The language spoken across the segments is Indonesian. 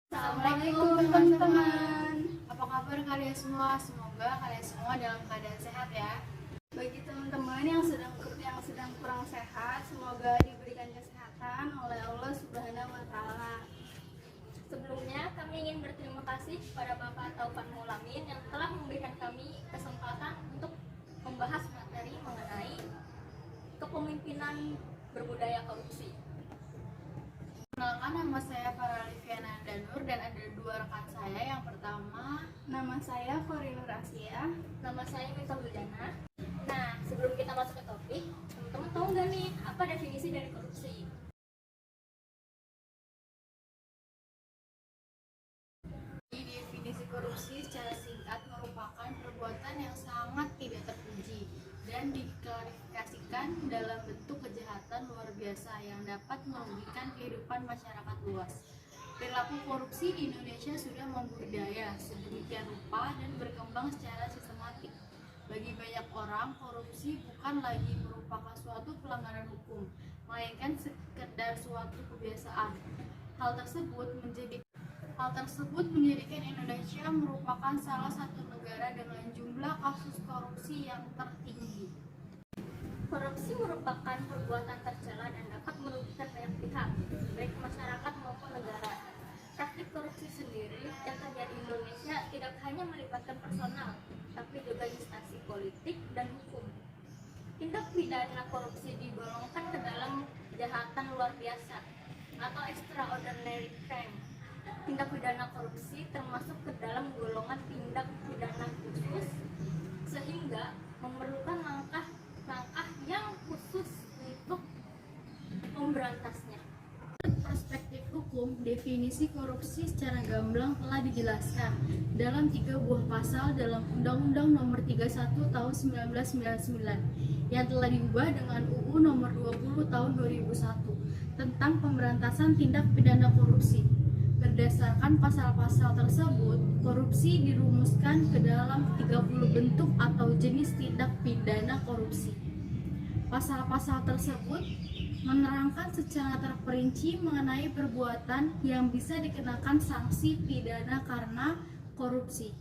Assalamualaikum teman-teman. Apa kabar kalian semua? Semoga kalian semua dalam keadaan sehat ya. Bagi teman-teman yang sedang kurang sehat, semoga diberikan kesehatan oleh Allah Subhanahu wa taala. Sebelumnya, kami ingin berterima kasih kepada Bapak Taufan Mulamin yang telah memberikan kami kesempatan untuk membahas materi mengenai kepemimpinan berbudaya korupsi. Perkenalkan, nama saya Faralifiana Danur dan ada dua rekan saya. Yang pertama, nama saya Korinur Asia. Nama saya Mita Buljana. Nah, sebelum kita masuk ke topik, teman-teman tahu nggak nih apa definisi dari korupsi? Definisi korupsi secara singkat merupakan perbuatan yang sangat tidak terpuji dan diklarifikasikan dalam bentuk kejahatan luar biasa yang dapat merugikan kehidupan masyarakat luas. Perilaku korupsi di Indonesia sudah membudaya sedemikian rupa dan berkembang secara sistematik. Bagi banyak orang, korupsi bukan lagi merupakan suatu pelanggaran hukum, melainkan sekedar suatu kebiasaan. Hal tersebut menjadikan Indonesia merupakan salah satu negara dengan jumlah kasus korupsi yang tertinggi. Korupsi merupakan perbuatan tercela dan dapat merugikan banyak pihak, baik masyarakat maupun negara. Praktik korupsi sendiri yang terjadi di Indonesia tidak hanya melibatkan personal, tapi juga instansi politik dan hukum. Tindak pidana korupsi digolongkan ke dalam kejahatan luar biasa atau extraordinary crime. Tindak pidana korupsi termasuk ke dalam golongan tindak pidana khusus, sehingga memerlukan langkah yang khusus untuk memberantasnya. Perspektif hukum, definisi korupsi secara gamblang telah dijelaskan dalam 3 buah pasal dalam Undang-Undang Nomor 31 Tahun 1999 yang telah diubah dengan UU Nomor 20 Tahun 2001 tentang pemberantasan tindak pidana korupsi. Berdasarkan pasal-pasal tersebut, korupsi dirumuskan ke dalam 30 bentuk atau jenis tindak pidana korupsi. Pasal-pasal tersebut menerangkan secara terperinci mengenai perbuatan yang bisa dikenakan sanksi pidana karena korupsi.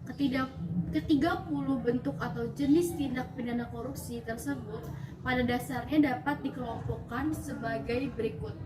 Ke-30 bentuk atau jenis tindak pidana korupsi tersebut pada dasarnya dapat dikelompokkan sebagai berikut.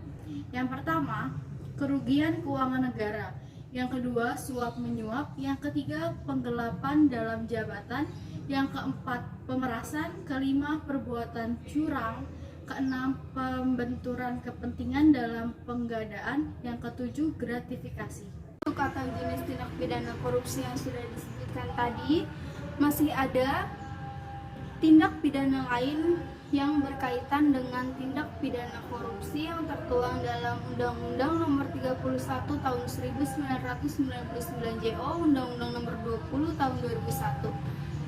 Yang pertama, kerugian keuangan negara. Yang kedua, suap menyuap. Yang ketiga, penggelapan dalam jabatan. Yang keempat, pemerasan. Kelima, perbuatan curang. Keenam, pembenturan kepentingan dalam penggadaan. Yang ketujuh, gratifikasi. Untuk atau jenis tindak pidana korupsi yang sudah disebutkan tadi, masih ada tindak pidana lain yang berkaitan dengan tindak pidana korupsi yang tertuang dalam Undang-Undang Nomor 31 Tahun 1999 JO, Undang-Undang Nomor 20 Tahun 2001.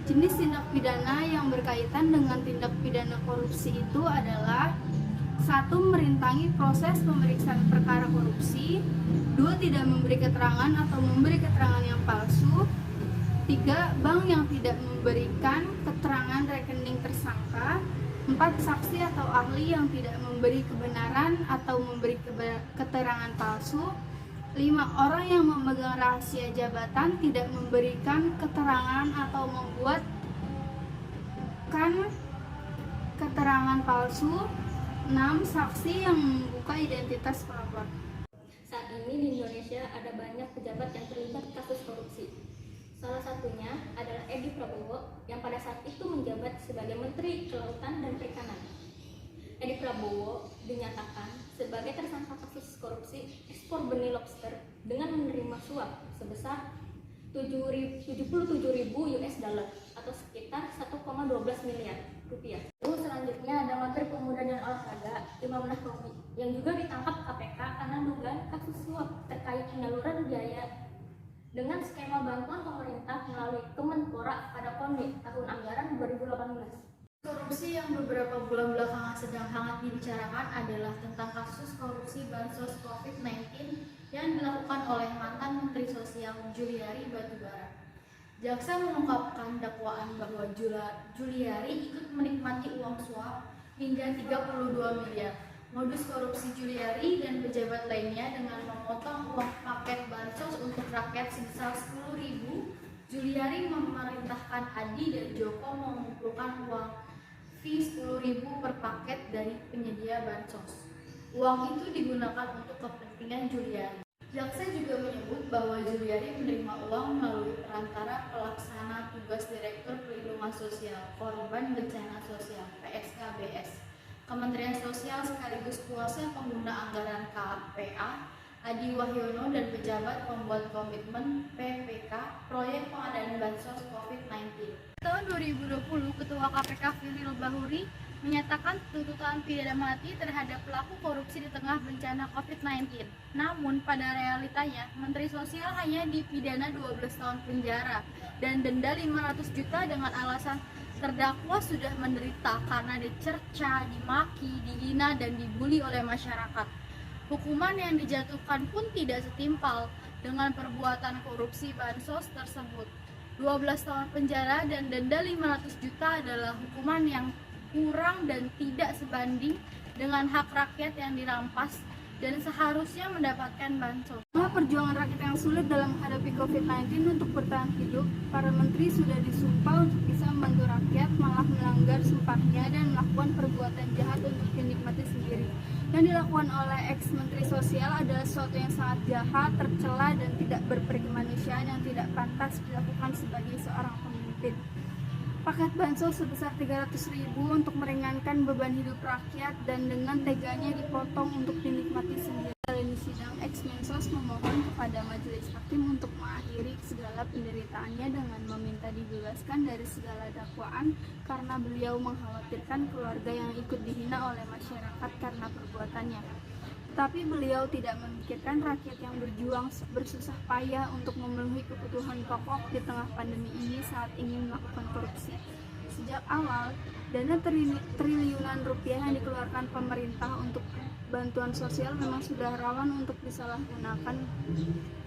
Jenis tindak pidana yang berkaitan dengan tindak pidana korupsi itu adalah: 1. Merintangi proses pemeriksaan perkara korupsi. 2. Tidak memberi keterangan atau memberi keterangan yang palsu. 3. Bank yang tidak memberikan keterangan rekening tersangka. 4. Saksi atau ahli yang tidak memberi kebenaran atau memberi keterangan palsu. 5. Orang yang memegang rahasia jabatan tidak memberikan keterangan atau membuatkan keterangan palsu. 6. Saksi yang membuka identitas pelapor. Saat ini di Indonesia ada banyak pejabat yang terlibat kasus korupsi. Salah satunya adalah Edi Prabowo yang pada saat itu menjabat sebagai Menteri Kelautan dan Perikanan. Edi Prabowo dinyatakan sebagai tersangka kasus korupsi ekspor benih lobster dengan menerima suap sebesar 77.000 US dollar atau sekitar 1,12 miliar rupiah. Selanjutnya ada Menteri Pemuda dan Olahraga Imam Nahrawi yang juga ditangkap KPK karena dugaan kasus suap terkait penyaluran biaya dengan skema bantuan pemerintah melalui Kemenpora pada KONI tahun anggaran 2018. Korupsi yang beberapa bulan belakangan sedang hangat dibicarakan adalah tentang kasus korupsi bansos COVID-19 yang dilakukan oleh mantan Menteri Sosial Juliari Batubara. Jaksa mengungkapkan dakwaan bahwa Juliari ikut menikmati uang suap hingga 32 miliar. Modus korupsi Juliari dan pejabat lainnya dengan memotong uang paket bahan rakyat sebesar 10.000, Juliari memerintahkan Adi dan Joko mengumpulkan uang fee 10.000 per paket dari penyedia bansos. Uang itu digunakan untuk kepentingan Juliari. Jaksa juga menyebut bahwa Juliari menerima uang melalui perantara pelaksana tugas Direktur Perlindungan Sosial Korban Bencana Sosial (PSKBS), Kementerian Sosial sekaligus kuasa pengguna anggaran KPA, Adi Wahyono, dan pejabat pembuat komitmen PPK proyek pengadaan bansos COVID-19. Tahun 2020, Ketua KPK Firly Bahuri menyatakan tuntutan pidana mati terhadap pelaku korupsi di tengah bencana COVID-19. Namun pada realitanya, Menteri Sosial hanya dipidana 12 tahun penjara dan denda 500 juta dengan alasan terdakwa sudah menderita karena dicerca, dimaki, dihina, dan dibully oleh masyarakat. Hukuman yang dijatuhkan pun tidak setimpal dengan perbuatan korupsi bansos tersebut. 12 tahun penjara dan denda 500 juta adalah hukuman yang kurang dan tidak sebanding dengan hak rakyat yang dirampas dan seharusnya mendapatkan bansos. Selama perjuangan rakyat yang sulit dalam menghadapi COVID-19 untuk bertahan hidup, para menteri sudah disumpah untuk bisa membantu rakyat, malah melanggar sumpahnya dan melakukan perbuatan jahat untuk dinikmati sendiri. Yang dilakukan oleh ex-menteri sosial adalah sesuatu yang sangat jahat, tercela, dan tidak berperikemanusiaan yang tidak pantas dilakukan sebagai seorang pemimpin. Paket bansos sebesar 300.000 untuk meringankan beban hidup rakyat dan dengan teganya dipotong untuk dinikmati sendiri. Dalam sidang, ex-Mensos memohon kepada majelis hakim untuk mengakhiri segala penderitaannya dengan meminta dibebaskan dari segala dakwaan karena beliau mengkhawatirkan keluarga yang ikut dihina oleh masyarakat karena perbuatannya. Tapi beliau tidak memikirkan rakyat yang berjuang bersusah payah untuk memenuhi kebutuhan pokok di tengah pandemi ini saat ingin melakukan korupsi. Sejak awal, dana triliunan rupiah yang dikeluarkan pemerintah untuk bantuan sosial memang sudah rawan untuk disalahgunakan.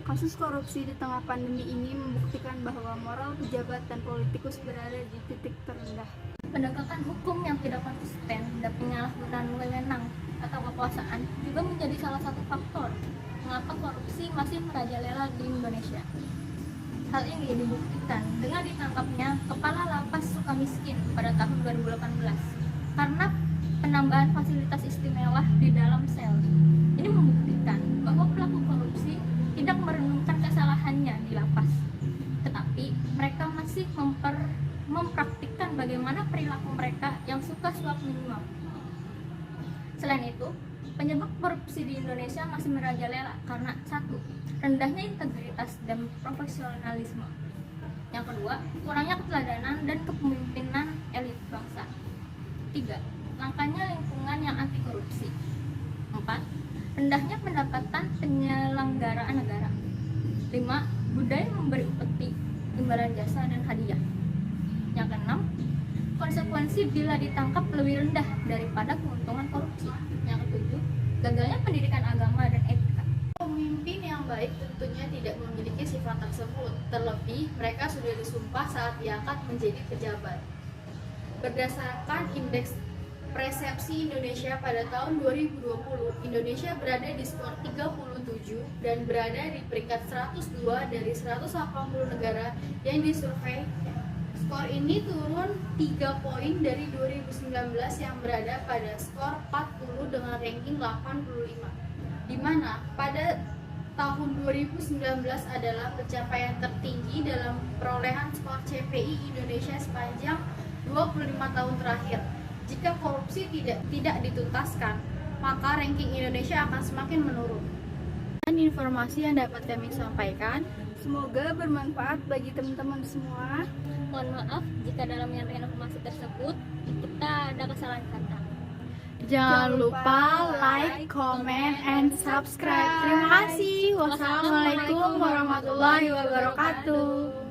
Kasus korupsi di tengah pandemi ini membuktikan bahwa moral pejabat dan politikus berada di titik terendah. Penegakan hukum yang tidak konsisten dan penyalahgunaan wewenang atau kekuasaan juga menjadi salah satu faktor mengapa korupsi masih merajalela di Indonesia. Hal ini dibuktikan dengan ditangkapnya Kepala Lapas Sukamiskin pada tahun 2018 karena penambahan fasilitas istimewa di dalam sel. Ini membuktikan bahwa pelaku korupsi tidak merenungkan kesalahannya di lapas, tetapi mereka masih mempraktikkan bagaimana perilaku mereka yang suka suap menyuap. Selain itu, penyebab korupsi di Indonesia masih merajalela karena satu, rendahnya integritas dan profesionalisme. Yang kedua, kurangnya keteladanan dan kepemimpinan elit bangsa. Tiga, langkanya lingkungan yang anti korupsi. Empat, rendahnya pendapatan penyelenggaraan negara. Lima, budaya memberi upeti, imbalan jasa dan hadiah. Yang keenam, konsekuensi bila ditangkap lebih rendah daripada keuntungan korupsi. Yang ketujuh, gagalnya pendidikan agama dan etika. Pemimpin yang baik tentunya tidak memiliki sifat tersebut, terlebih mereka sudah disumpah saat diangkat menjadi pejabat. Berdasarkan Indeks Persepsi Indonesia pada tahun 2020, Indonesia berada di skor 37 dan berada di peringkat 102 dari 180 negara yang disurvei. Skor ini turun 3 poin dari 2019 yang berada pada skor 40 dengan ranking 85, di mana pada tahun 2019 adalah pencapaian tertinggi dalam perolehan skor CPI Indonesia sepanjang 25 tahun terakhir. Jika korupsi tidak dituntaskan, maka ranking Indonesia akan semakin menurun. Dan informasi yang dapat kami sampaikan, semoga bermanfaat bagi teman-teman semua. Mohon maaf jika dalam menyampaikan informasi tersebut kita ada kesalahan kata. Jangan lupa like, comment, and subscribe. Terima kasih. Wassalamualaikum warahmatullahi wabarakatuh.